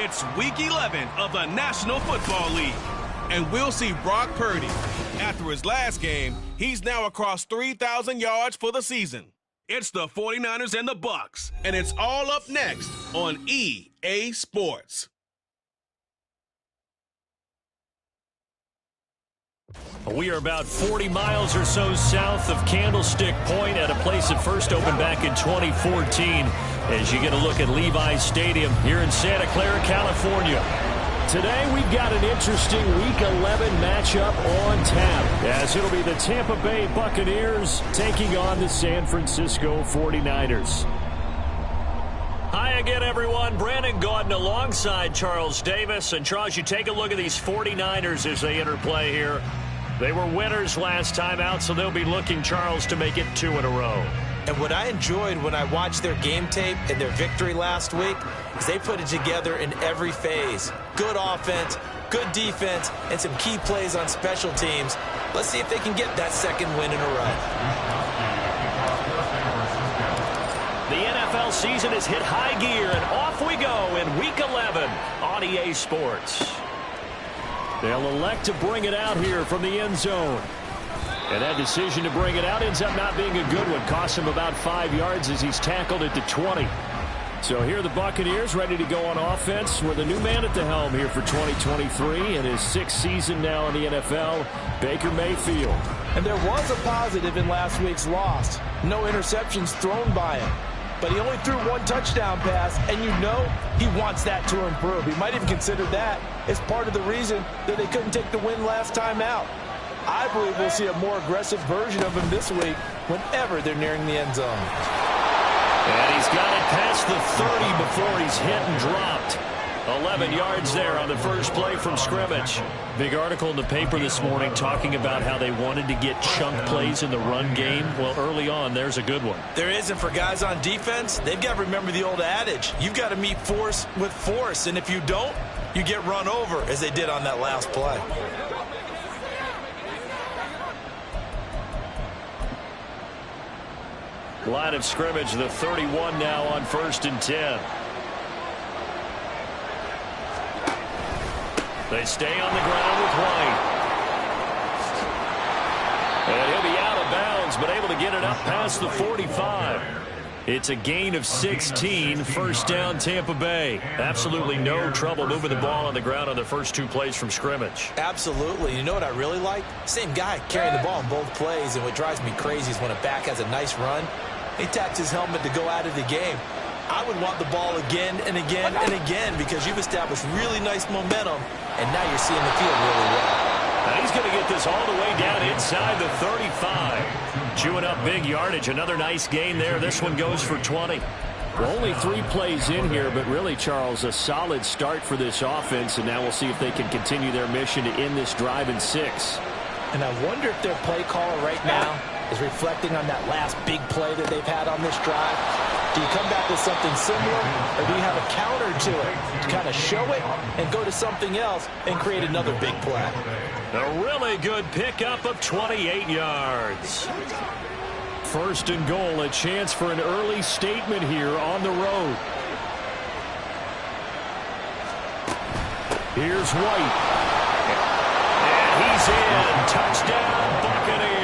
It's Week 11 of the National Football League, and we'll see Brock Purdy. After his last game, he's now across 3,000 yards for the season. It's the 49ers and the Bucs, and it's all up next on EA Sports. We are about 40 miles or so south of Candlestick Point at a place that first opened back in 2014 as you get a look at Levi's Stadium here in Santa Clara, California. Today we've got an interesting Week 11 matchup on tap as it'll be the Tampa Bay Buccaneers taking on the San Francisco 49ers. Hi again, everyone. Brandon Gaudin alongside Charles Davis. And Charles, you take a look at these 49ers as they interplay here. They were winners last time out, so they'll be looking, Charles, to make it 2 in a row. And what I enjoyed when I watched their game tape and their victory last week is they put it together in every phase. Good offense, good defense, and some key plays on special teams. Let's see if they can get that second win in a row. The NFL season has hit high gear, and off we go in Week 11 on EA Sports. They'll elect to bring it out here from the end zone. And that decision to bring it out ends up not being a good one. Costs him about 5 yards as he's tackled at the 20. So here are the Buccaneers ready to go on offense with a new man at the helm here for 2023 and his 6th season now in the NFL, Baker Mayfield. And there was a positive in last week's loss. No interceptions thrown by him. But he only threw 1 touchdown pass, and you know he wants that to improve. He might even consider that as part of the reason that they couldn't take the win last time out. I believe we'll see a more aggressive version of him this week whenever they're nearing the end zone. And he's got it past the 30 before he's hit and dropped. 11 yards there on the first play from scrimmage. Big article in the paper this morning talking about how they wanted to get chunk plays in the run game. Well, early on, there's a good one. There isn't for guys on defense. They've got to remember the old adage. You've got to meet force with force, and if you don't, you get run over, as they did on that last play. Line of scrimmage, the 31 now on 1st and 10. They stay on the ground with White. And he'll be out of bounds, but able to get it up past the 45. It's a gain of 16, first down Tampa Bay. Absolutely no trouble moving the ball on the ground on the first 2 plays from scrimmage. Absolutely. You know what I really like? Same guy carrying the ball in both plays, and what drives me crazy is when a back has a nice run, he taps his helmet to go out of the game. I would want the ball again and again and again because you've established really nice momentum, and now you're seeing the field really well. Now he's going to get this all the way down inside the 35. Chewing up big yardage. Another nice gain there. This one goes for 20. Well, only 3 plays in here, but really, Charles, a solid start for this offense, and now we'll see if they can continue their mission to end this drive in 6. And I wonder if their play caller right now is reflecting on that last big play that they've had on this drive. Do you come back with something similar, or do you have a counter to it to kind of show it and go to something else and create another big play? A really good pickup of 28 yards. First and goal, a chance for an early statement here on the road. Here's White. And he's in. Touchdown, Buccaneers.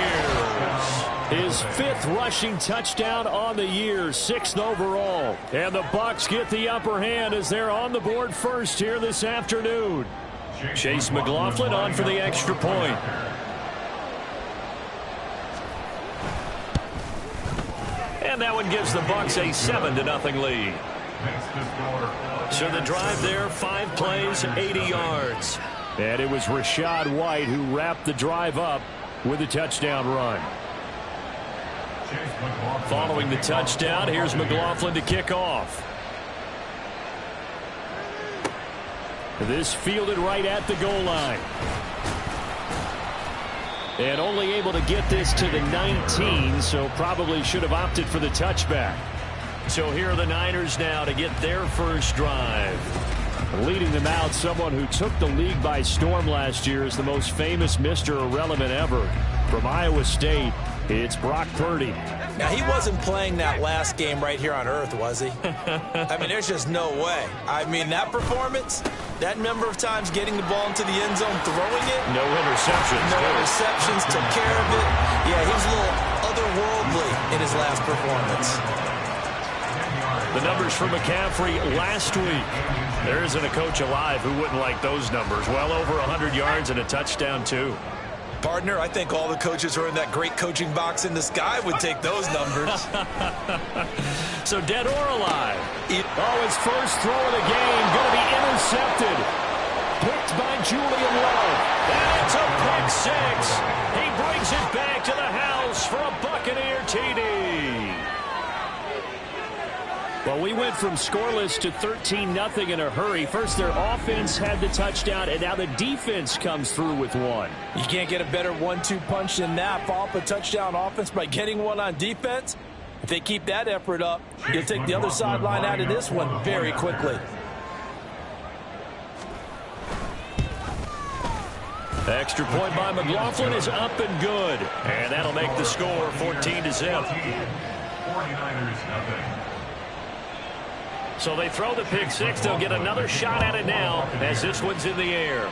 His 5th rushing touchdown on the year, 6th overall. And the Bucs get the upper hand as they're on the board first here this afternoon. Chase McLaughlin on for the extra point. And that one gives the Bucs a 7-0 lead. So the drive there, 5 plays, 80 yards. And it was Rachaad White who wrapped the drive up with a touchdown run. Following the touchdown, here's McLaughlin to kick off. This fielded right at the goal line. And only able to get this to the 19, so probably should have opted for the touchback. So here are the Niners now to get their first drive. Leading them out, someone who took the league by storm last year is the most famous Mr. Irrelevant ever. From Iowa State, it's Brock Purdy. Now, he wasn't playing that last game right here on Earth, was he? I mean, there's just no way. I mean, that performance, that number of times getting the ball into the end zone, throwing it. No interceptions. No interceptions, took care of it. Yeah, he was a little otherworldly in his last performance. The numbers for McCaffrey last week. There isn't a coach alive who wouldn't like those numbers. Well over 100 yards and a touchdown, too. Partner, I think all the coaches who are in that great coaching box in the sky would take those numbers. So dead or alive? Oh, his first throw of the game going to be intercepted. Picked by Julian Love. And it's a pick six. He brings it back to the house for a Buccaneer TD. Well, we went from scoreless to 13-0 in a hurry. First, their offense had the touchdown, and now the defense comes through with one. You can't get a better 1-2 punch than that. Follow up a touchdown offense by getting one on defense. If they keep that effort up, you'll take the other sideline out of this one very quickly. Extra point by McLaughlin is up and good. And that'll make the score 14-0. 49ers nothing. So they throw the pick six. They'll get another shot at it now as this one's in the air.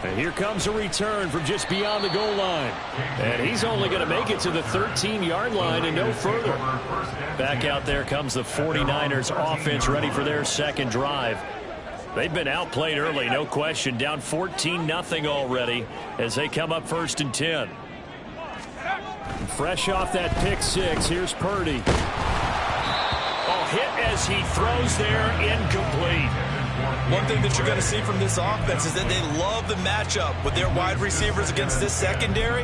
And here comes a return from just beyond the goal line. And he's only going to make it to the 13-yard line and no further. Back out there comes the 49ers offense ready for their second drive. They've been outplayed early, no question. Down 14-0 already as they come up 1st and 10. Fresh off that pick six, here's Purdy. Hit as he throws there, incomplete. One thing that you're going to see from this offense is that they love the matchup with their wide receivers against this secondary.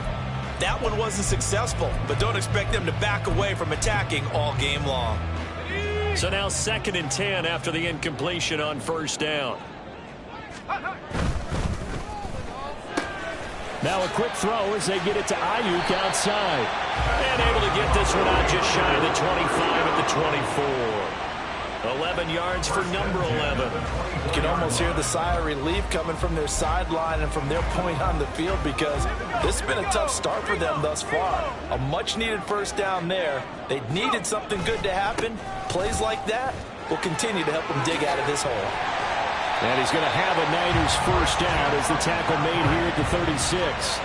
That one wasn't successful, but don't expect them to back away from attacking all game long. So now 2nd and 10 after the incompletion on 1st down. Now a quick throw as they get it to Ayuk outside. And able to get this one out just shy of the 25 at the 24. 11 yards for number 11. You can almost hear the sigh of relief coming from their sideline and from their point on the field because this has been a tough start for them thus far. A much-needed first down there. They needed something good to happen. Plays like that will continue to help them dig out of this hole. And he's going to have a Niners first down as the tackle made here at the 36.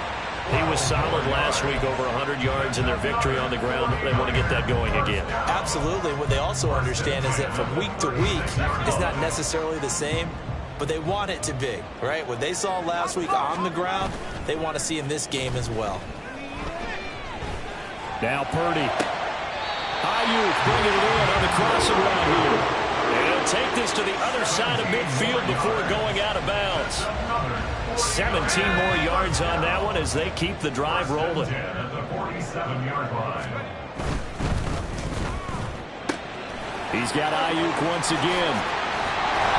He was solid last week, over 100 yards in their victory on the ground. They want to get that going again. Absolutely. What they also understand is that from week to week, it's not necessarily the same, but they want it to be, right? What they saw last week on the ground, they want to see in this game as well. Now Purdy. Ayuk bringing it in on the crossing route here. And he'll take this to the other side of midfield before going out of bounds. 17 more yards on that one as they keep the drive rolling. At the 47-yard line. He's got Ayuk once again.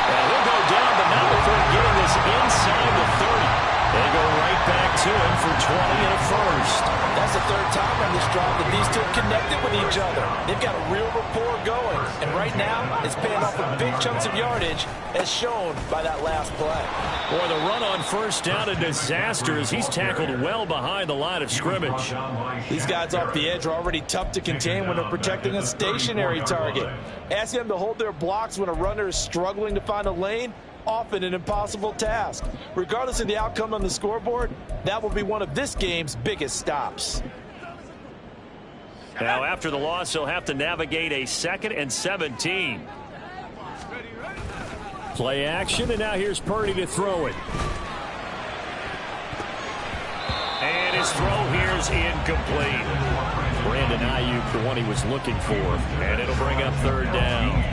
And he'll go down, but not before getting this inside the 30. They go right back to him for 20 and a first. That's the third time on this drive that these two have connected with each other. They've got a real rapport going. And right now, it's paying off with big chunks of yardage as shown by that last play. Boy, the run on first down, a disaster as he's tackled well behind the line of scrimmage. These guys off the edge are already tough to contain when they're protecting a stationary target. Asking them to hold their blocks when a runner is struggling to find a lane, often an impossible task. Regardless of the outcome on the scoreboard, that will be one of this game's biggest stops. Now, after the loss, he'll have to navigate a 2nd and 17. Play action, and now here's Purdy to throw it. And his throw here's incomplete. Brandon Ayuk, the one he was looking for. And it'll bring up 3rd down.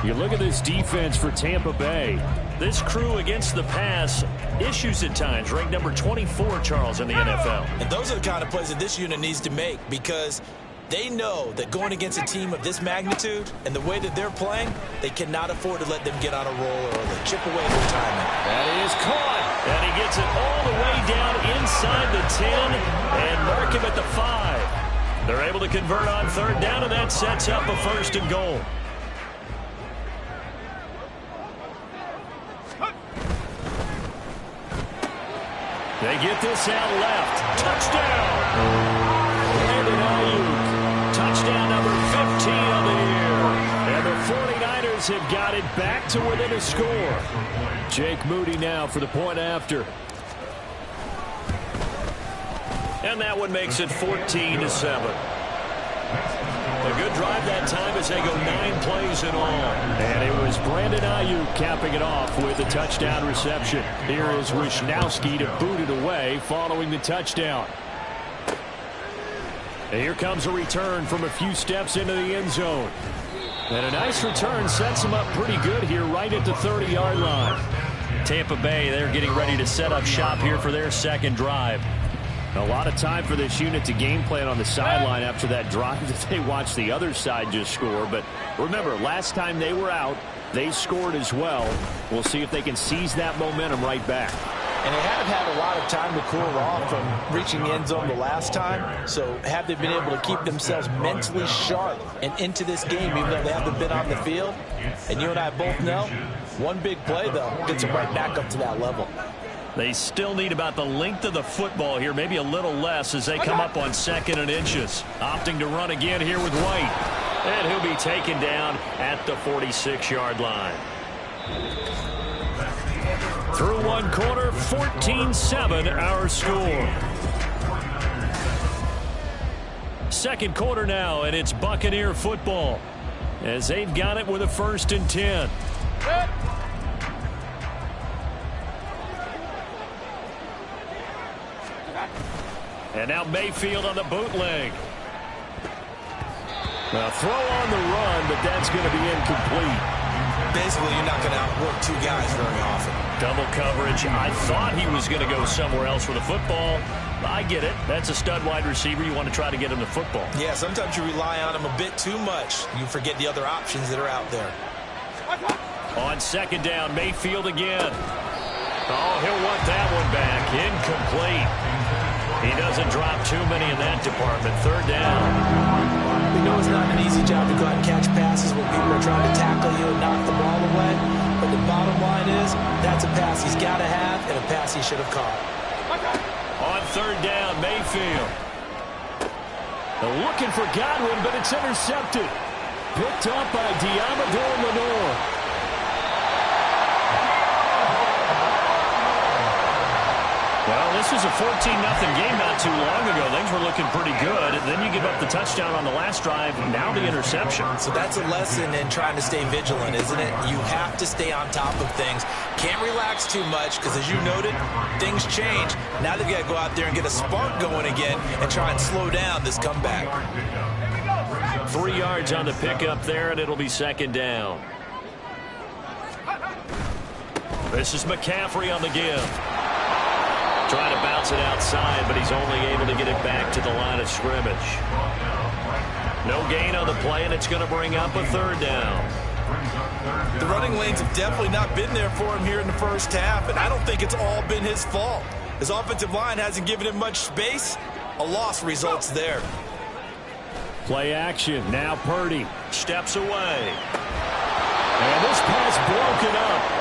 You look at this defense for Tampa Bay. This crew against the pass, issues at times, ranked number 24, Charles, in the NFL. And those are the kind of plays that this unit needs to make because they know that going against a team of this magnitude and the way that they're playing, they cannot afford to let them get on a roll early. Chip away their timing. That is caught. And he gets it all the way down inside the 10 and mark him at the 5. They're able to convert on 3rd down, and that sets up a 1st and goal. They get this out left. Touchdown! Lions have got it back to within a score. Jake Moody now for the point after. And that one makes it 14-7. A good drive that time as they go 9 plays in all. And it was Brandon Ayuk capping it off with a touchdown reception. Here is Wisnowski to boot it away following the touchdown. And here comes a return from a few steps into the end zone. And a nice return sets them up pretty good here right at the 30-yard line. Tampa Bay, they're getting ready to set up shop here for their second drive. A lot of time for this unit to game plan on the sideline after that drive that they watched the other side just score. But remember, last time they were out, they scored as well. We'll see if they can seize that momentum right back. And they have had a lot of time to cool off from reaching the end zone the last time. So have they been able to keep themselves mentally sharp and into this game even though they haven't been on the field? And you and I both know, one big play, though, gets them right back up to that level. They still need about the length of the football here, maybe a little less as they come up on 2nd and inches. Opting to run again here with White. And he'll be taken down at the 46-yard line. Through one quarter, 14-7 our score. Second quarter now, and it's Buccaneer football as they've got it with a 1st and 10. And now Mayfield on the bootleg. Now throw on the run, but that's going to be incomplete. Basically, you're not going to outwork 2 guys very often. Double coverage. I thought he was going to go somewhere else with the football. I get it. That's a stud wide receiver. You want to try to get him the football. Yeah, sometimes you rely on him a bit too much. You forget the other options that are out there. On 2nd down, Mayfield again. Oh, he'll want that one back. Incomplete. He doesn't drop too many in that department. 3rd down. We know it's not an easy job to go out and catch passes when people are trying to tackle you and knock the ball away. But the bottom line is, that's a pass he's got to have and a pass he should have caught. On 3rd down, Mayfield. They're looking for Godwin, but it's intercepted. Picked up by Diamador Lenore. Well, this was a 14-0 game not too long ago. Things were looking pretty good. Then you give up the touchdown on the last drive. Now the interception. So that's a lesson in trying to stay vigilant, isn't it? You have to stay on top of things. Can't relax too much because, as you noted, things change. Now they've got to go out there and get a spark going again and try and slow down this comeback. 3 yards on the pickup there, and it'll be 2nd down. This is McCaffrey on the give. Trying to bounce it outside, but he's only able to get it back to the line of scrimmage. No gain on the play, and it's going to bring up a 3rd down. The running lanes have definitely not been there for him here in the first half, and I don't think it's all been his fault. His offensive line hasn't given him much space. A loss results there. Play action. Now Purdy Steps away. And this pass broken up.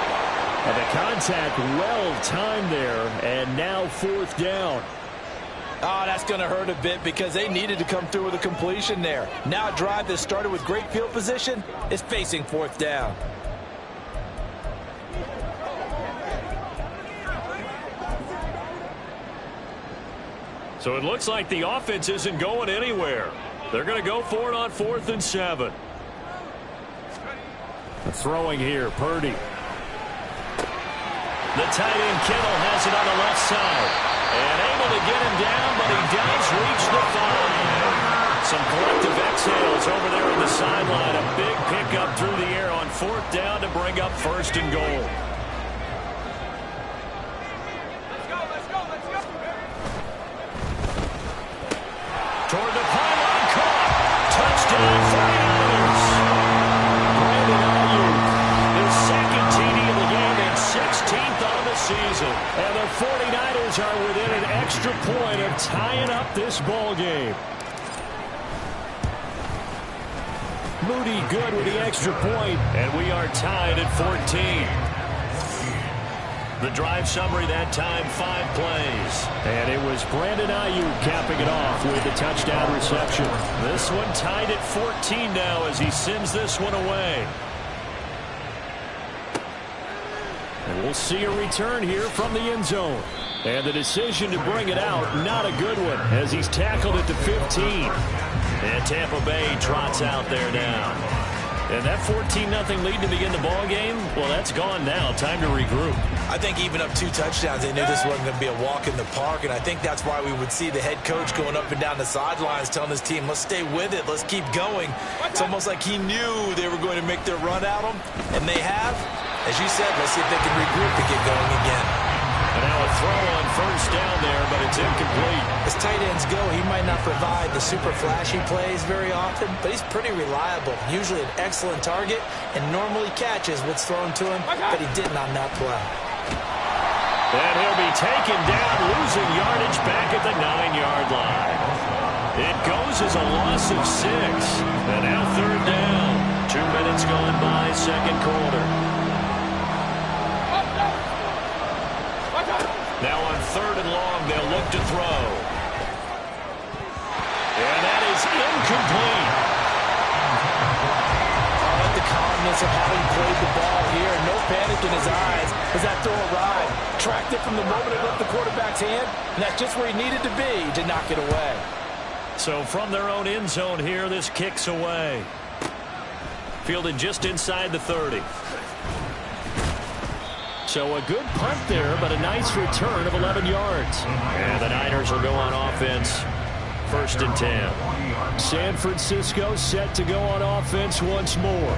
And the contact well-timed there, and now 4th down. Oh, that's going to hurt a bit because they needed to come through with a completion there. Now a drive that started with great field position is facing 4th down. So it looks like the offense isn't going anywhere. They're going to go for it on 4th and 7. Throwing here, Purdy. The tight end Kittle has it on the left side. And able to get him down, but he does reach the 5. Some collective exhales over there on the sideline. A big pickup through the air on 4th down to bring up 1st and goal. Toward the pylon, caught. Touchdown, 49ers. Brandon Ayuk, his 2nd TD of the game and 16th on the season. And the 49ers are within an extra point of tying up this ball game. Moody good with the extra point, and we are tied at 14. The drive summary that time, 5 plays. And it was Brandon Ayuk capping it off with the touchdown reception. This one tied at 14 now as he sends this one away. And we'll see a return here from the end zone. And the decision to bring it out, not a good one, as he's tackled at the 15. And Tampa Bay trots out there now. And that 14-0 lead to begin the ball game, well, that's gone now. Time to regroup. I think even up 2 touchdowns, they knew this wasn't going to be a walk in the park, and I think that's why we would see the head coach going up and down the sidelines telling his team, let's stay with it, let's keep going. It's almost like he knew they were going to make their run at him, and they have. As you said, let's see if they can regroup to get going again. And now a throw on first down there, but it's incomplete. As tight ends go, he might not provide the super flashy plays very often, but he's pretty reliable. Usually an excellent target and normally catches what's thrown to him, but he didn't on that play. And he'll be taken down, losing yardage back at the 9-yard line. It goes as a loss of 6. And now third down. 2 minutes gone by, second quarter. Now on third and long, they'll look to throw. And that is incomplete. I like the calmness of having played the ball here. No panic in his eyes as that throw arrived. Tracked it from the moment it left the quarterback's hand, and that's just where he needed to be to knock it away. So from their own end zone here, this kicks away. Fielded just inside the 30. So a good punt there, but a nice return of 11 yards. And the Niners will go on offense. First and 10. San Francisco set to go on offense once more.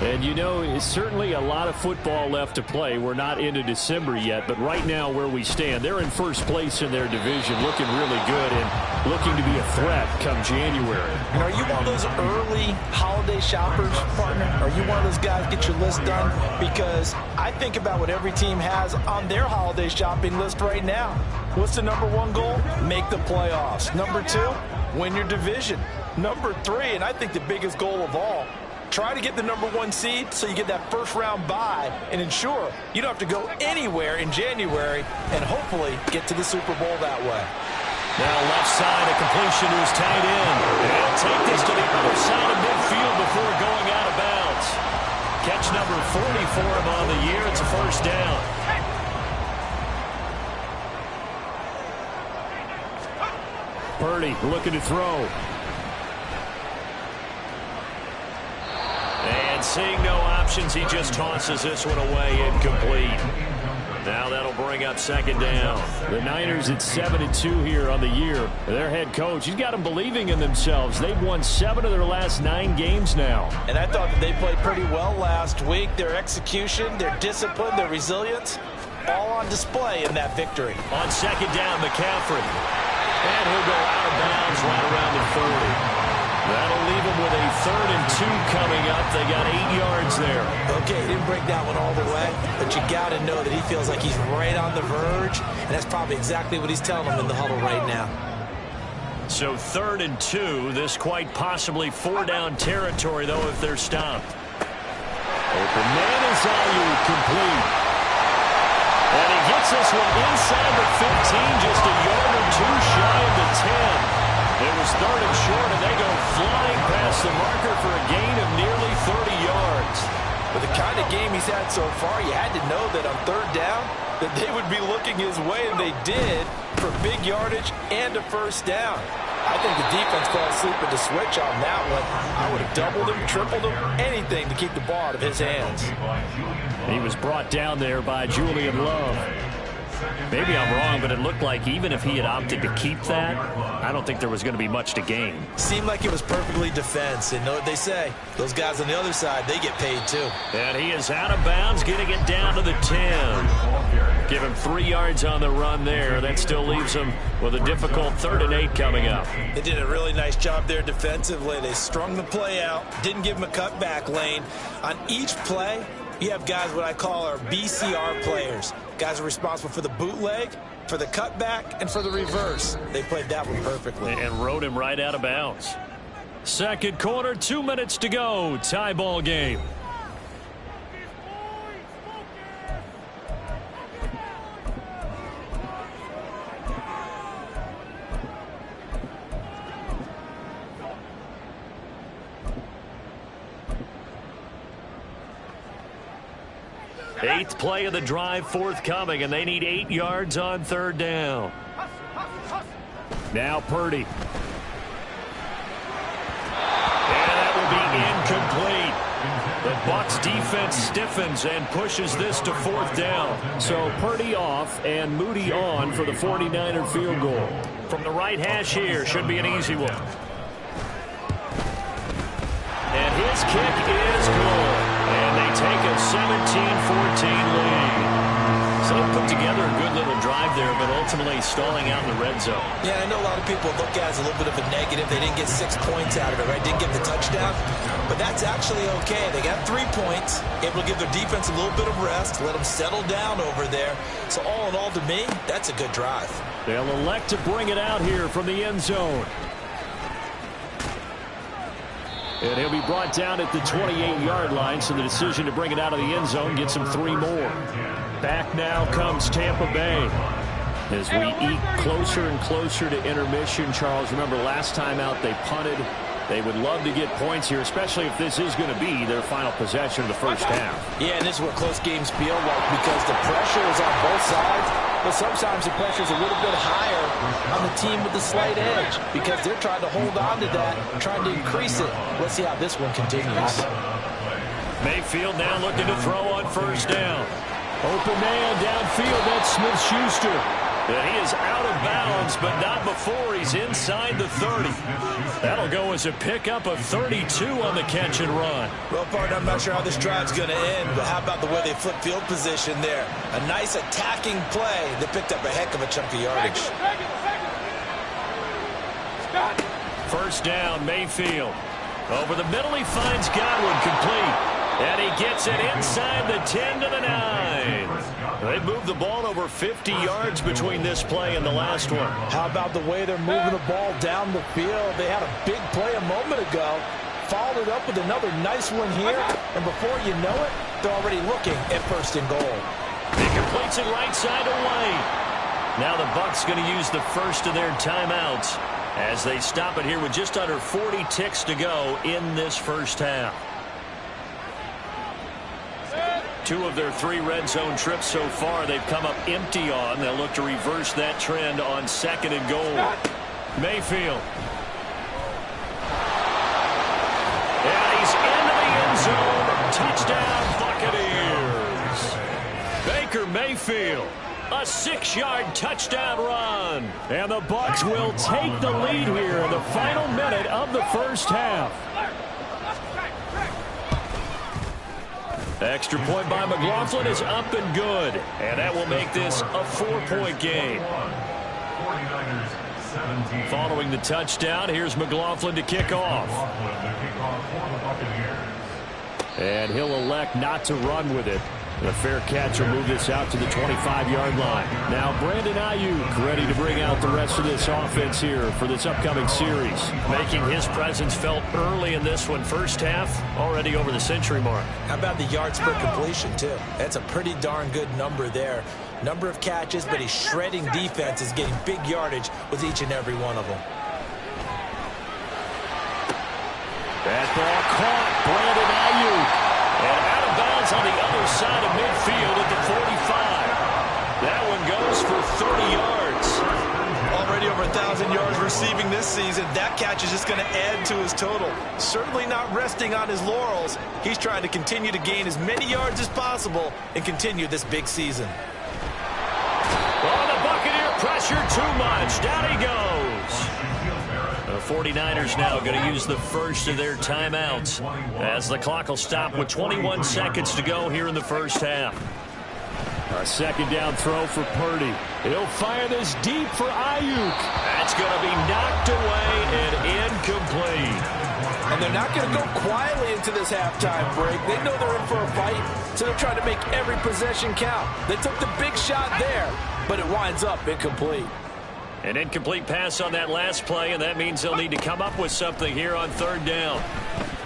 And you know, it's certainly a lot of football left to play. We're not into December yet, but right now where we stand, they're in first place in their division, looking really good and looking to be a threat come January. And are you one of those early holiday shoppers, partner? Are you one of those guys get your list done? Because I think about what every team has on their holiday shopping list right now. What's the number 1 goal? Make the playoffs. Number 2, win your division. Number 3, and I think the biggest goal of all, try to get the number 1 seed so you get that first-round bye and ensure you don't have to go anywhere in January and hopefully get to the Super Bowl that way. Now left side, a completion to his tight end. And he'll take this to the other side of midfield before going out of bounds. Catch number 40 for him on the year. It's a first down. Purdy looking to throw. And seeing no options, he just tosses this one away, incomplete. Now that'll bring up second down. The Niners at 7-2 here on the year. Their head coach, he's got them believing in themselves. They've won 7 of their last 9 games now. And I thought that they played pretty well last week. Their execution, their discipline, their resilience, all on display in that victory. On second down, McCaffrey. And he'll go out of bounds right around the 30. That'll leave him with a 3rd and 2 coming up. They got 8 yards there. Okay, he didn't break that one all the way, but you got to know that he feels like he's right on the verge, and that's probably exactly what he's telling them in the huddle right now. So 3rd and 2, this quite possibly 4-down territory, though, if they're stopped. Open man is complete. And he gets this one inside the 15, just a yard or 2 shy of the 10. It was 3rd and short, and they go flying past the marker for a gain of nearly 30 yards. With the kind of game he's had so far, you had to know that on 3rd down that they would be looking his way, and they did, for big yardage and a first down. I think the defense fell asleep at the switch on that one. I would have doubled him, tripled him, anything to keep the ball out of his hands. He was brought down there by Julian Love. Maybe I'm wrong, but it looked like even if he had opted to keep that, I don't think there was going to be much to gain. Seemed like it was perfectly defense, and know what they say. Those guys on the other side, they get paid too. And he is out of bounds, getting it down to the 10. Give him 3 yards on the run there. That still leaves him with a difficult 3rd and 8 coming up. They did a really nice job there defensively. They strung the play out, didn't give him a cutback lane. On each play, you have guys what I call our BCR players. Guys are responsible for the bootleg, for the cutback, and for the reverse. They played that one perfectly. And rode him right out of bounds. Second quarter, 2 minutes to go. Tie ball game. 8th play of the drive forthcoming, and they need 8 yards on 3rd down. Now Purdy. And that will be incomplete. The Bucs defense stiffens and pushes this to 4th down. So Purdy off and Moody on for the 49er field goal. From the right hash here, should be an easy one. And his kick is good. And they take a 17-14 lead. So they put together a good little drive there, but ultimately stalling out in the red zone. Yeah, I know a lot of people look at it as a little bit of a negative. They didn't get 6 points out of it, right? Didn't get the touchdown. But that's actually okay. They got 3 points, able to give their defense a little bit of rest, let them settle down over there. So all in all, to me, that's a good drive. They'll elect to bring it out here from the end zone. And he'll be brought down at the 28-yard line, so the decision to bring it out of the end zone gets him 3 more. Back now comes Tampa Bay. As we eke closer and closer to intermission, Charles, remember last time out they punted. They would love to get points here, especially if this is going to be their final possession of the first half. Yeah, and this is what close games feel like because the pressure is on both sides, but sometimes the pressure is a little bit higher on the team with the slight edge because they're trying to hold on to that, trying to increase it. Let's see how this one continues. Mayfield now looking to throw on 1st down. Open man downfield, that's Smith-Schuster. And he is out of bounds, but not before he's inside the 30. That'll go as a pickup of 32 on the catch and run. Well, partner, I'm not sure how this drive's going to end, but how about the way they flip field position there? A nice attacking play that picked up a heck of a chunk of yardage. 1st down, Mayfield. Over the middle, he finds Godwin complete. And he gets it inside the 10 to the 9. They moved the ball over 50 yards between this play and the last one. How about the way they're moving the ball down the field? They had a big play a moment ago. Followed it up with another nice one here. And before you know it, they're already looking at 1st and goal. He completes it right side to White. Now the Bucs going to use the first of their timeouts as they stop it here with just under 40 ticks to go in this first half. 2 of their 3 red zone trips so far they've come up empty on. They'll look to reverse that trend on 2nd and goal. Mayfield. And he's into the end zone. Touchdown, Buccaneers. Baker Mayfield. A 6-yard touchdown run. And the Bucs will take the lead here in the final minute of the first half. Extra point by McLaughlin is up and good. And that will make this a 4-point game. Following the touchdown, here's McLaughlin to kick off. And he'll elect not to run with it. The fair catch will move this out to the 25-yard line. Now Brandon Ayuk ready to bring out the rest of this offense here for this upcoming series. Making his presence felt early in this one. First half, already over the century mark. How about the yards per completion, too? That's a pretty darn good number there. Number of catches, but he's shredding defenses, getting big yardage with each and every one of them. That ball caught. Brandon Ayuk. And out of bounds on the other side of midfield at the 45. That one goes for 30 yards. Already over 1,000 yards receiving this season. That catch is just going to add to his total. Certainly not resting on his laurels. He's trying to continue to gain as many yards as possible and continue this big season. Oh, the Buccaneer pressure too much. Down he goes. The 49ers now going to use the first of their timeouts as the clock will stop with 21 seconds to go here in the first half. A 2nd down throw for Purdy. He'll fire this deep for Ayuk. That's going to be knocked away and incomplete. And they're not going to go quietly into this halftime break. They know they're in for a fight, so they're trying to make every possession count. They took the big shot there, but it winds up incomplete. An incomplete pass on that last play, and that means they'll need to come up with something here on 3rd down.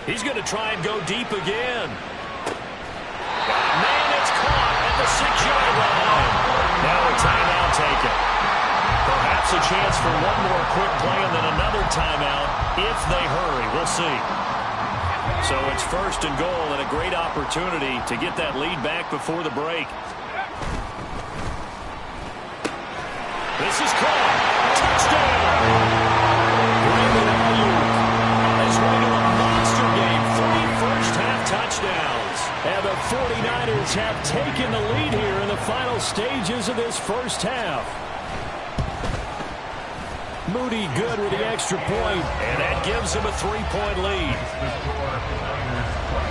He's going to try and go deep again. Man, it's caught at the 6-yard line. Now a timeout taken. Perhaps a chance for one more quick play and then another timeout if they hurry. We'll see. So it's first and goal and a great opportunity to get that lead back before the break. This is caught. Touchdown. Brandon Ayuk on his way to a monster game. 3 first-half touchdowns. And the 49ers have taken the lead here in the final stages of this first half. Moody good with the extra point, and that gives him a 3-point lead.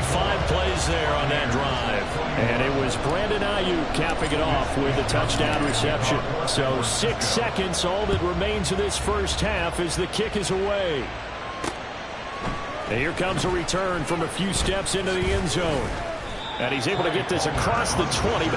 5 plays there on that drive. And it was Brandon Ayuk capping it off with a touchdown reception. So 6 seconds, all that remains of this first half as the kick is away. And here comes a return from a few steps into the end zone. And he's able to get this across the 20.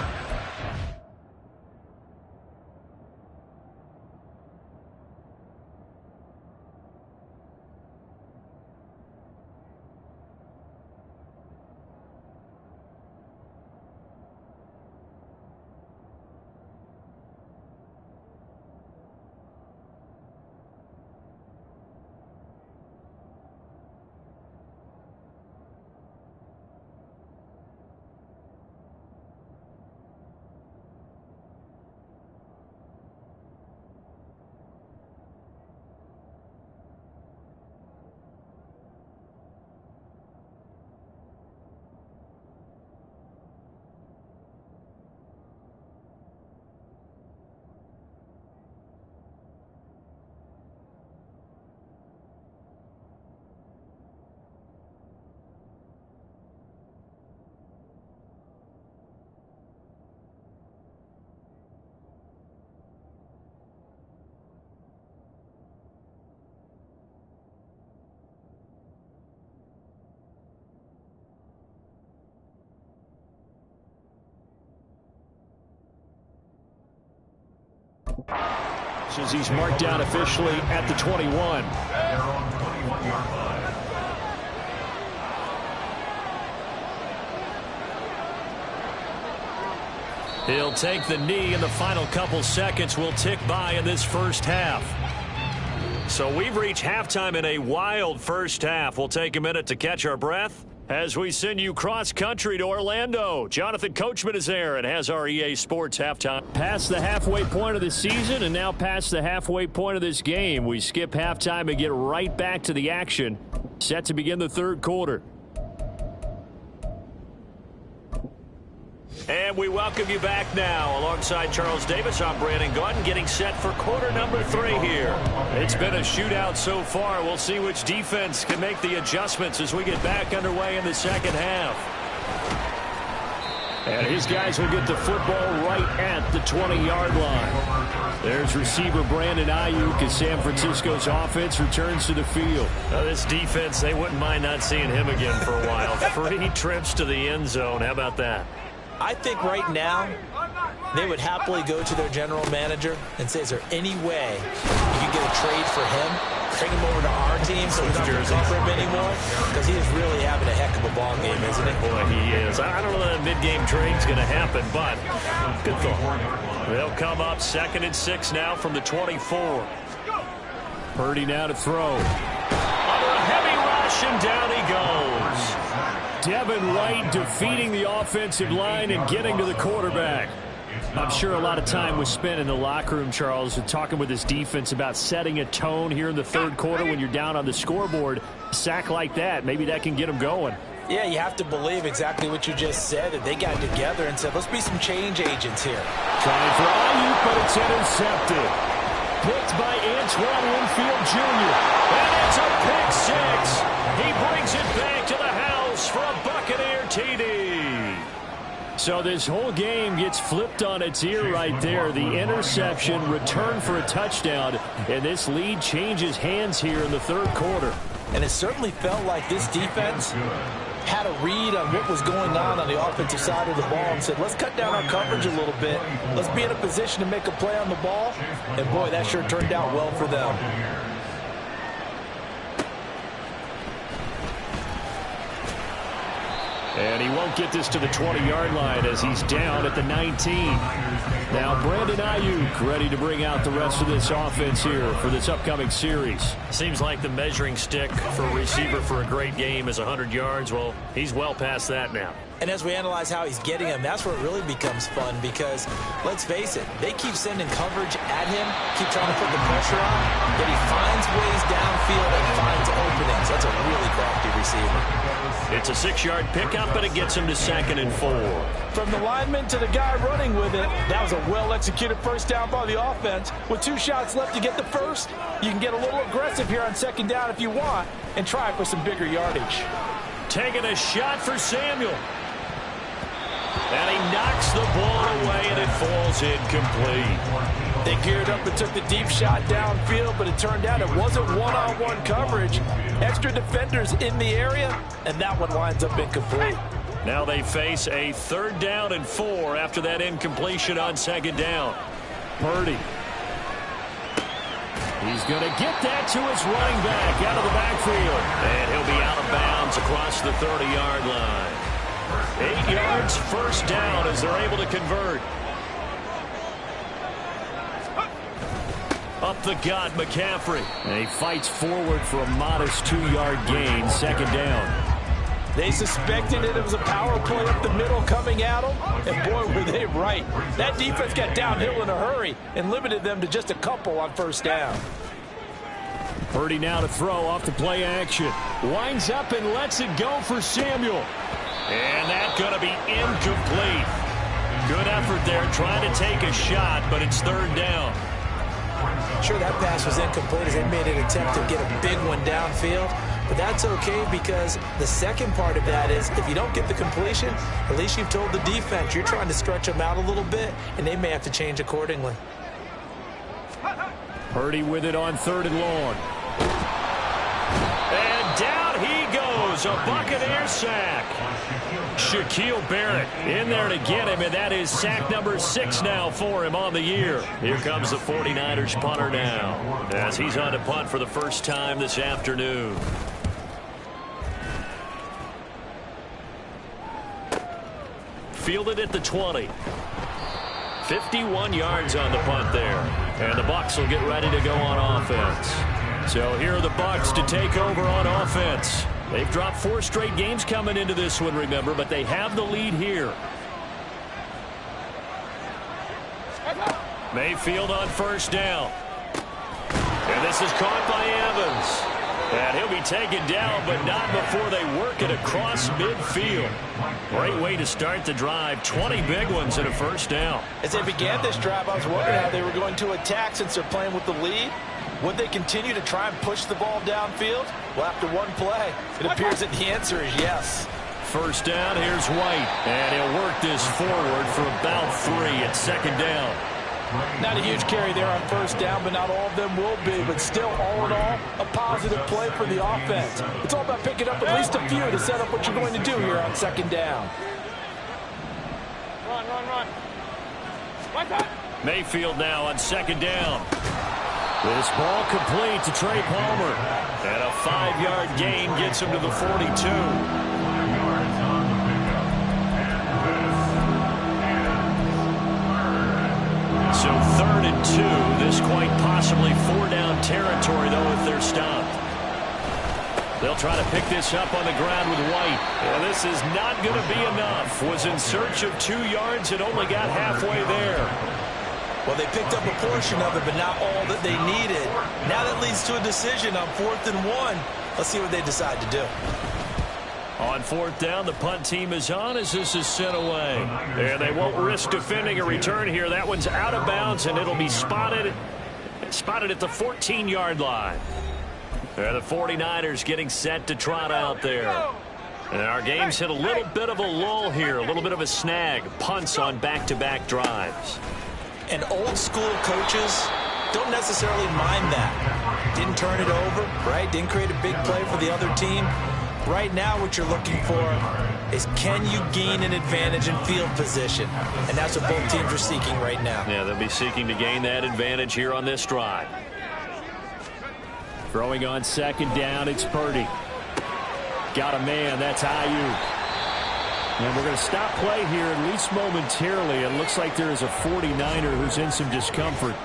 As he's marked down officially at the 21. They're on 21-yard line. He'll take the knee, and the final couple seconds will tick by in this first half. So we've reached halftime in a wild first half. We'll take a minute to catch our breath as we send you cross-country to Orlando. Jonathan Coachman is there and has our EA Sports halftime. Past the halfway point of the season and now past the halfway point of this game. We skip halftime and get right back to the action. Set to begin the third quarter. And we welcome you back now. Alongside Charles Davis, I'm Brandon Gaudin, getting set for quarter number 3 here. It's been a shootout so far. We'll see which defense can make the adjustments as we get back underway in the second half. And his guys will get the football right at the 20-yard line. There's receiver Brandon Ayuk as San Francisco's offense returns to the field. Now this defense, they wouldn't mind not seeing him again for a while. 3 trips to the end zone. How about that? I think right now they would happily go to their general manager and say, is there any way you can get a trade for him, bring him over to our team so we don't have to cover him anymore? Because he is really having a heck of a ball game, isn't he? Boy, he is. I don't know that a mid-game trade's going to happen, but good thought. They'll come up 2nd and 6 now from the 24. Purdy now to throw. Under a heavy rush, and down he goes. Devin White defeating the offensive line and getting to the quarterback. I'm sure a lot of time was spent in the locker room, Charles, talking with his defense about setting a tone here in the third quarter when you're down on the scoreboard. A sack like that, maybe that can get them going. Yeah, you have to believe exactly what you just said, that they got together and said, let's be some change agents here. Trying for Ayuk, but it's intercepted. Picked by Antoine Winfield Jr. And it's a pick 6. He brings it back to the house for a Buccaneer TD. So this whole game gets flipped on its ear right there. The interception, return for a touchdown, and this lead changes hands here in the third quarter. And it certainly felt like this defense had a read on what was going on the offensive side of the ball and said, let's cut down our coverage a little bit. Let's be in a position to make a play on the ball. And, boy, that sure turned out well for them. And he won't get this to the 20-yard line as he's down at the 19. Now Brandon Ayuk ready to bring out the rest of this offense here for this upcoming series. Seems like the measuring stick for a receiver for a great game is 100 yards. Well, he's well past that now. And as we analyze how he's getting him, that's where it really becomes fun because, let's face it, they keep sending coverage at him, keep trying to put the pressure on, yet he finds ways downfield and finds openings. That's a really crafty receiver. It's a 6-yard pickup, but it gets him to 2nd and 4. From the lineman to the guy running with it, that was a well-executed first down by the offense. With 2 shots left to get the first, you can get a little aggressive here on 2nd down if you want and try for some bigger yardage. Taking a shot for Samuel. And he knocks the ball away, and it falls incomplete. They geared up and took the deep shot downfield, but it turned out it wasn't one-on-one coverage. Extra defenders in the area, and that one winds up incomplete. Now they face a 3rd down and 4 after that incompletion on 2nd down. Purdy. He's going to get that to his running back out of the backfield. And he'll be out of bounds across the 30-yard line. 8 yards, first down as they're able to convert. Up the gut, McCaffrey. And he fights forward for a modest 2-yard gain, 2nd down. They suspected it was a power play up the middle coming at them, and boy, were they right. That defense got downhill in a hurry and limited them to just a couple on first down. Purdy now to throw off the play action. Winds up and lets it go for Samuel. And that's going to be incomplete. Good effort there trying to take a shot, but it's 3rd down. Sure, that pass was incomplete as they made an attempt to get a big one downfield. But that's okay because the second part of that is if you don't get the completion, at least you've told the defense you're trying to stretch them out a little bit, and they may have to change accordingly. Purdy with it on 3rd and long. And down he goes, a Buccaneer sack. Shaquille Barrett in there to get him, and that is sack number 6 now for him on the year. Here comes the 49ers punter now as he's on to punt for the first time this afternoon. Fielded at the 20. 51 yards on the punt there. And the Bucs will get ready to go on offense. So here are the Bucs to take over on offense. They've dropped 4 straight games coming into this one, remember, but they have the lead here. Mayfield on first down. And this is caught by Evans. And he'll be taken down, but not before they work it across midfield. Great way to start the drive. 20 big ones and a first down. As they began this drive, I was wondering how they were going to attack since they're playing with the lead. Would they continue to try and push the ball downfield? Well, after one play, it appears that the answer is yes. First down, here's White. And he'll work this forward for about 3 at 2nd down. Not a huge carry there on first down, but not all of them will be. But still, all in all, a positive play for the offense. It's all about picking up at least a few to set up what you're going to do here on 2nd down. Run. Mayfield now on 2nd down. This ball complete to Trey Palmer. And a 5-yard gain gets him to the 42. So 3rd and 2. This quite possibly 4-down territory, though, if they're stopped. They'll try to pick this up on the ground with White. And this is not going to be enough. Was in search of 2 yards and only got halfway there. Well, they picked up a portion of it, but not all that they needed. Now that leads to a decision on 4th and 1. Let's see what they decide to do. On 4th down, the punt team is on as this is sent away. And they won't risk defending a return here. That one's out of bounds, and it'll be spotted at the 14-yard line. And the 49ers getting set to trot out there. And our game's hit a little bit of a lull here, a little bit of a snag. Punts on back-to-back drives. And old school coaches don't necessarily mind that. Didn't turn it over, right? Didn't create a big play for the other team. Right now what you're looking for is can you gain an advantage in field position? And that's what both teams are seeking right now. Yeah, they'll be seeking to gain that advantage here on this drive. Throwing on 2nd down, it's Purdy. Got a man, that's Ayuk. And we're going to stop play here, at least momentarily. It looks like there is a 49er who's in some discomfort.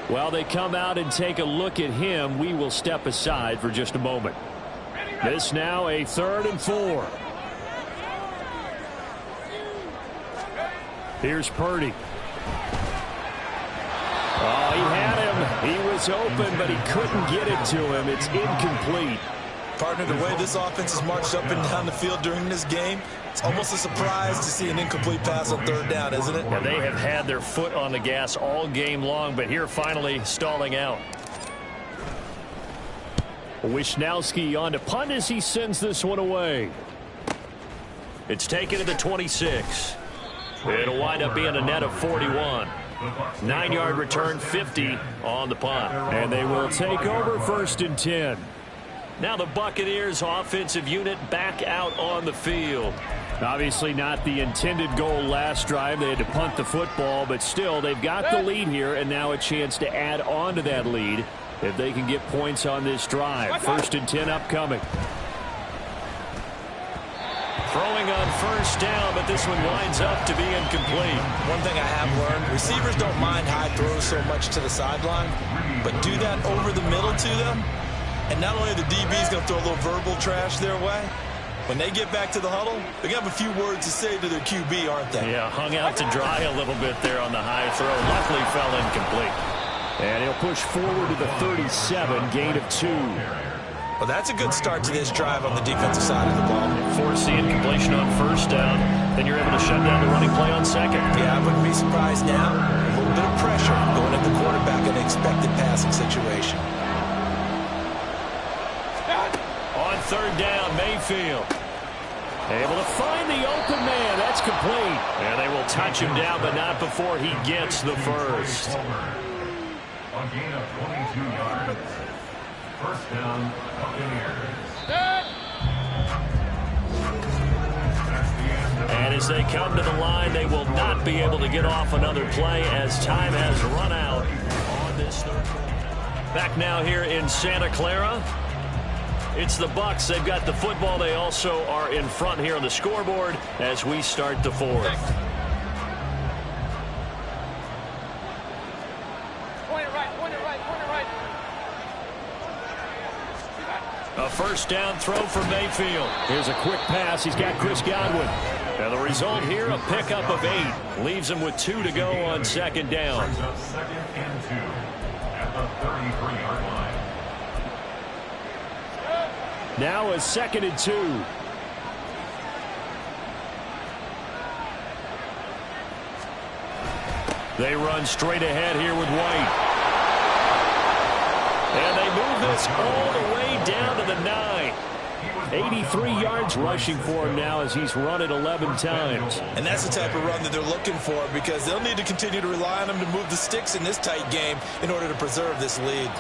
While they come out and take a look at him, we will step aside for just a moment. This now a 3rd and 4. Here's Purdy. Oh, he had him. He was open, but he couldn't get it to him. It's incomplete. Partner, the way this offense has marched up and down the field during this game, it's almost a surprise to see an incomplete pass on 3rd down, isn't it? Yeah, they have had their foot on the gas all game long, but here finally stalling out. Wisnowski on to punt as he sends this one away. It's taken to the 26. It'll wind up being a net of 41. 9-yard return, 50 on the punt. And they will take over 1st and 10. Now the Buccaneers offensive unit back out on the field. Obviously not the intended goal last drive. They had to punt the football, but still they've got the lead here, and now a chance to add on to that lead if they can get points on this drive. 1st and 10 upcoming. Throwing on 1st down, but this one winds up to be incomplete. One thing I have learned, receivers don't mind high throws so much to the sideline, but do that over the middle to them, and not only are the DBs going to throw a little verbal trash their way, when they get back to the huddle, they're going to have a few words to say to their QB, aren't they? Yeah, hung out to dry a little bit there on the high throw. Luckily fell incomplete. And he'll push forward to the 37, gain of 2. Well, that's a good start to this drive on the defensive side of the ball. Force the incompletion on 1st down, then you're able to shut down the running play on 2nd. Yeah, I wouldn't be surprised now. A little bit of pressure going at the quarterback in an expected passing situation. On 3rd down, Mayfield. Able to find the open man. That's complete. And they will touch him down, but not before he gets the first. A gain of 22 yards. 1st down, Buccaneers. And as they come to the line, they will not be able to get off another play as time has run out on this 3rd quarter. Back now here in Santa Clara. It's the Bucs. They've got the football. They also are in front here on the scoreboard as we start the 4th. A 1st down throw for Mayfield. Here's a quick pass. He's got Chris Godwin. And the result here, a pickup of 8. Leaves him with 2 to go on 2nd down. Brings up 2nd and 2 at the 33-yard line. Now a 2nd and 2. They run straight ahead here with White. And they move this all the way down to the 9. 83 yards rushing for him now as he's run it 11 times. And that's the type of run that they're looking for, because they'll need to continue to rely on him to move the sticks in this tight game in order to preserve this lead.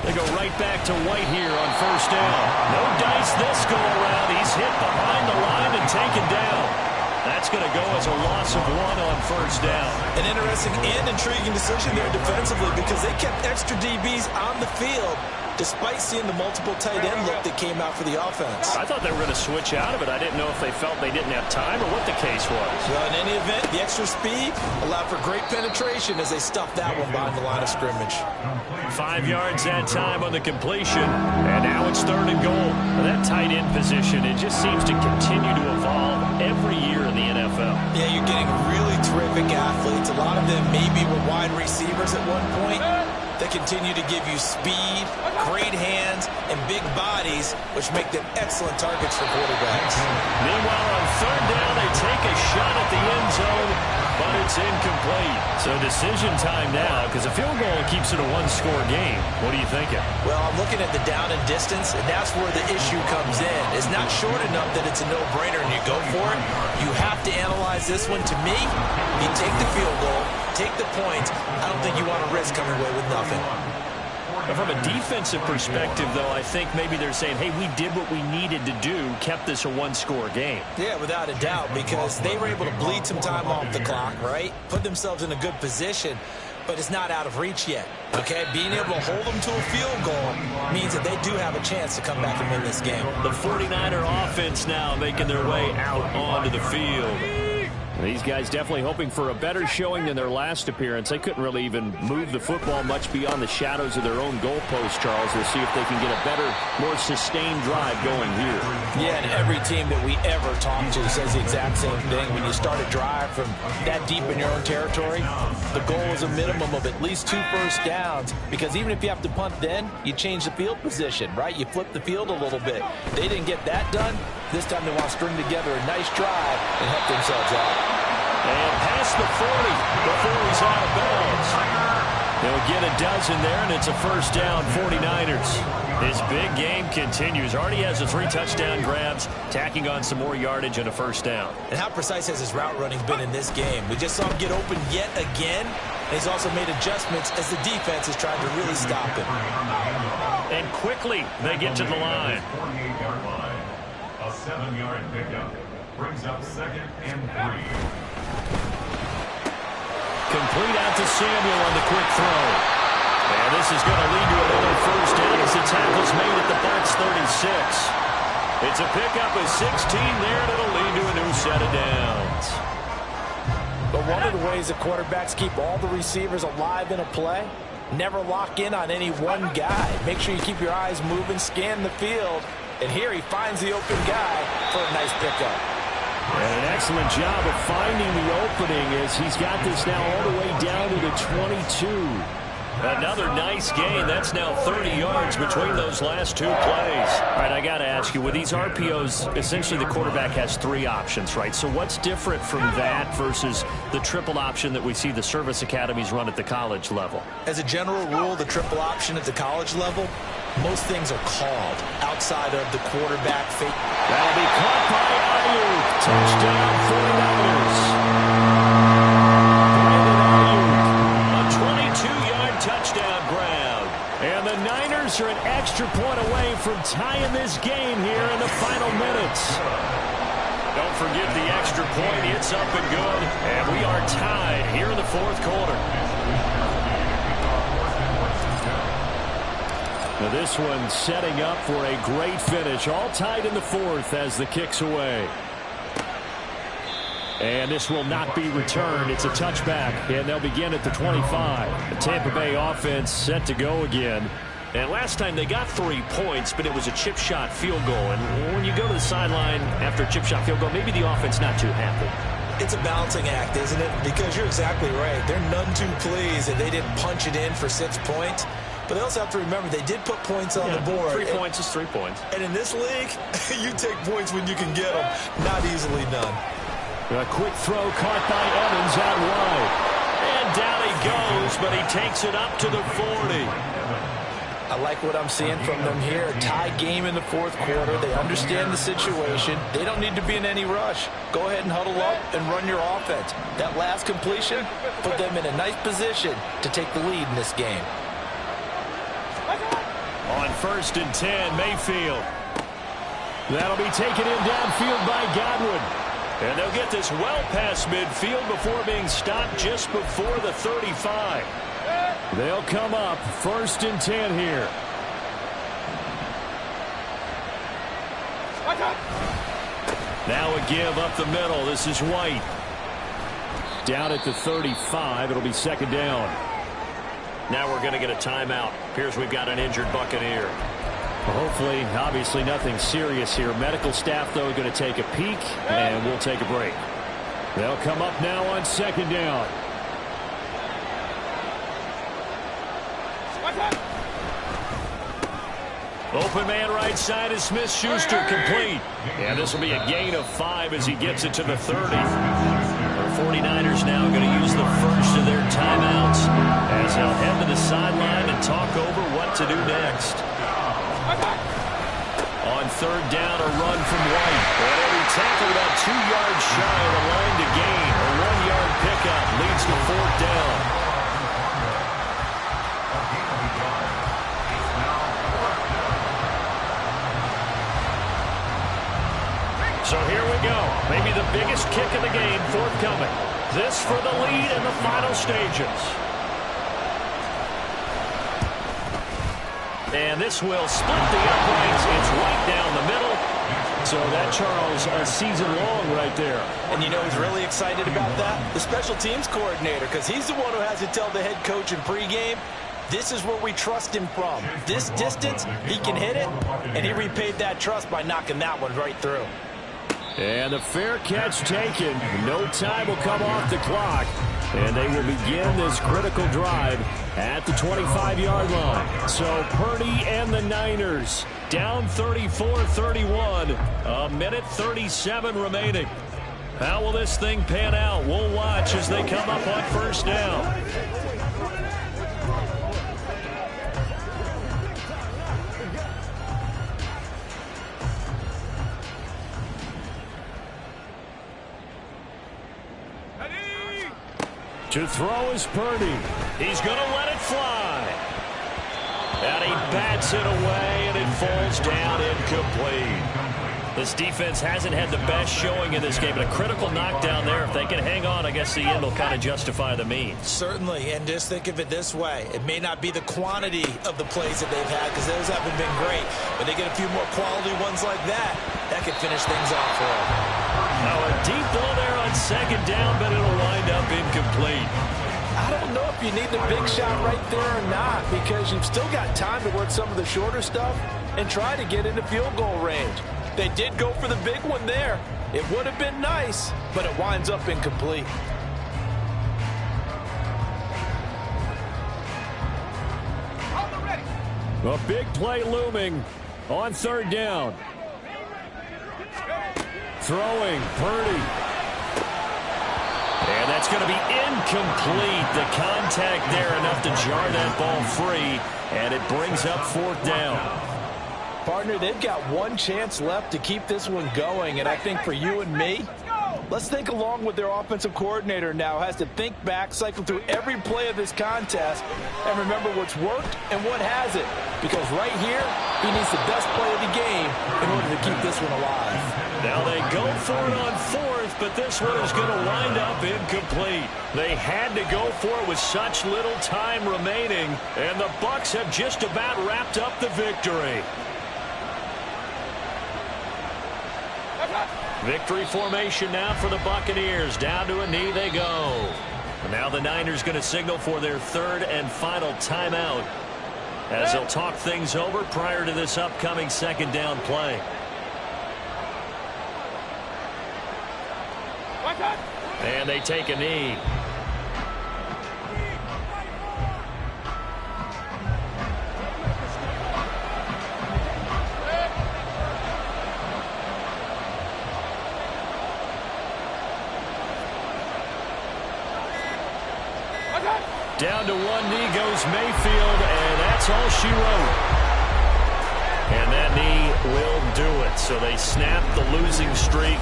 They go right back to White here on 1st down. No dice this go around. He's hit behind the line and taken down. That's going to go as a loss of 1 on 1st down. An interesting and intriguing decision there defensively, because they kept extra DBs on the field despite seeing the multiple tight end look that came out for the offense. I thought they were going to switch out of it. I didn't know if they felt they didn't have time or what the case was. Well, in any event, the extra speed allowed for great penetration as they stuffed that one behind the line of scrimmage. 5 yards that time on the completion, and now it's 3rd and goal. That tight end position, it just seems to continue to evolve every year in the NFL. Yeah, you're getting really terrific athletes. A lot of them maybe were wide receivers at one point. They continue to give you speed, great hands, and big bodies, which make them excellent targets for quarterbacks. Meanwhile, on 3rd down, they take a shot at the end zone, but it's incomplete. So decision time now, because a field goal keeps it a 1-score game. What are you thinking? Well, I'm looking at the down and distance, and that's where the issue comes in. It's not short enough that it's a no-brainer and you go for it. You have to analyze this one. To me, you take the field goal, take the points. I don't think you want to risk coming away with nothing. From a defensive perspective, though, I think maybe they're saying, hey, we did what we needed to do, kept this a 1-score game. Yeah, without a doubt, because they were able to bleed some time off the clock, right? Put themselves in a good position. but it's not out of reach yet. Okay, being able to hold them to a field goal means that they do have a chance to come back and win this game. The 49er offense now making their way out onto the field. These guys definitely hoping for a better showing than their last appearance. They couldn't really even move the football much beyond the shadows of their own goalpost, Charles. We'll see if they can get a better, more sustained drive going here. Yeah, and every team that we ever talk to says the exact same thing. When you start a drive from that deep in your own territory, the goal is a minimum of at least 2 first downs, because even if you have to punt then, you change the field position, right? You flip the field a little bit. They didn't get that done. This time they want to string together a nice drive and help themselves out. And past the 40 before he's out of bounds. They'll get a dozen there, and it's a first down, 49ers. His big game continues. Already has the 3 touchdown grabs, tacking on some more yardage and a first down. And how precise has his route running been in this game? We just saw him get open yet again. And he's also made adjustments as the defense is trying to really stop him. And quickly they get to the line. 48-yard line. A 7-yard pickup brings up 2nd and 3. Complete out to Samuel on the quick throw. And this is going to lead to another first down as the tackle's made at the Bucs 36. It's a pickup of 16 there, and it'll lead to a new set of downs. But one of the ways the quarterbacks keep all the receivers alive in a play, never lock in on any one guy. Make sure you keep your eyes moving, scan the field. And here he finds the open guy for a nice pickup. And an excellent job of finding the opening as he's got this now all the way down to the 22. Another nice gain. That's now 30 yards between those last 2 plays. All right, I got to ask you, with these RPOs, essentially the quarterback has 3 options, right? So what's different from that versus the triple option that we see the service academies run at the college level? As a general rule, the triple option at the college level, most things are called outside of the quarterback fake. That'll be caught by Ayuk. Touchdown 49ers. A 22-yard touchdown grab. And the Niners are an extra point away from tying this game here in the final minutes. Don't forget the extra point. It's up and good. And we are tied here in the 4th quarter. Now this one setting up for a great finish. All tied in the 4th as the kick's away. And this will not be returned. It's a touchback, and they'll begin at the 25. The Tampa Bay offense set to go again. And last time they got 3 points, but it was a chip shot field goal. And when you go to the sideline after a chip shot field goal, maybe the offense not too happy. It's a balancing act, isn't it? Because you're exactly right. They're none too pleased that they didn't punch it in for 6 points. But they also have to remember they did put points on the board. 3 points is 3 points. And in this league, you take points when you can get them. Not easily done. A quick throw caught by Evans out wide. And down he goes, but he takes it up to the 40. I like what I'm seeing from them here. A tie game in the 4th quarter. They understand the situation. They don't need to be in any rush. Go ahead and huddle up and run your offense. That last completion put them in a nice position to take the lead in this game. On 1st and 10, Mayfield. That'll be taken in downfield by Godwin. And they'll get this well past midfield before being stopped just before the 35. They'll come up 1st and 10 here. Now a give up the middle. This is White. Down at the 35. It'll be 2nd down. Now we're going to get a timeout. Appears we've got an injured Buccaneer. Hopefully, obviously nothing serious here. Medical staff, though, going to take a peek, and we'll take a break. They'll come up now on 2nd down. Open man right side is Smith-Schuster, complete. And this will be a gain of 5 as he gets it to the 30. The 49ers now going to use the first of their timeouts as they'll head to the sideline and talk over what to do next. On 3rd down, a run from White. And every tackle about 2 yards shy of the line to gain. A 1-yard pickup leads to 4th down. So here we go. Maybe the biggest kick of the game forthcoming. This for the lead in the final stages. And this will split the uprights. It's right down the middle. So that, Charles, a season long right there. And you know who's really excited about that? The special teams coordinator, because he's the one who has to tell the head coach in pregame, this is where we trust him from. This distance, he can hit it, and he repaid that trust by knocking that one right through. And the fair catch taken. No time will come off the clock. And they will begin this critical drive at the 25-yard line. So Purdy and the Niners down 34-31. A minute 37 remaining. How will this thing pan out? We'll watch as they come up on first down. To throw is Purdy. He's going to let it fly. And he bats it away, and it falls down incomplete. This defense hasn't had the best showing in this game, but a critical knockdown there. If they can hang on, I guess the end will kind of justify the means. Certainly, and just think of it this way. It may not be the quantity of the plays that they've had, because those haven't been great, but they get a few more quality ones like that. That could finish things off for them. Now a deep ball there on second down, but it'll wind up incomplete. I don't know if you need the big shot right there or not, because you've still got time to work some of the shorter stuff and try to get into field goal range. They did go for the big one there. It would have been nice, but it winds up incomplete. A big play looming on third down. Throwing, Purdy. And that's going to be incomplete. The contact there enough to jar that ball free, and it brings up fourth down. Partner, they've got one chance left to keep this one going, and I think for you and me, let's think along with their offensive coordinator now has to think back, cycle through every play of this contest, and remember what's worked and what hasn't. Because right here, he needs the best play of the game in order to keep this one alive. Now they go for it on fourth, but this one is going to wind up incomplete. They had to go for it with such little time remaining, and the Bucs have just about wrapped up the victory. Victory formation now for the Buccaneers. Down to a knee they go. Now the Niners going to signal for their third and final timeout as they'll talk things over prior to this upcoming second down play. And they take a knee. Down to one knee goes Mayfield, and that's all she wrote. And that knee will do it. So they snap the losing streak.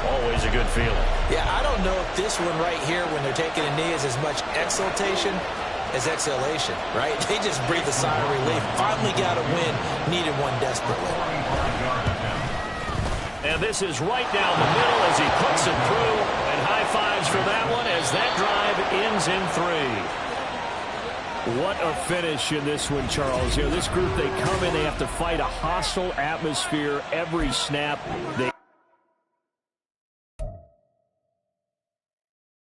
Always a good feeling. Yeah, I don't know if this one right here, when they're taking a knee, is as much exultation as exhalation, right? They just breathe a sigh of relief. Finally got a win. Needed one desperately. And this is right down the middle as he puts it through. And high fives for that one as that drive ends in 3. What a finish in this one, Charles. You know, this group, they come in, they have to fight a hostile atmosphere every snap. They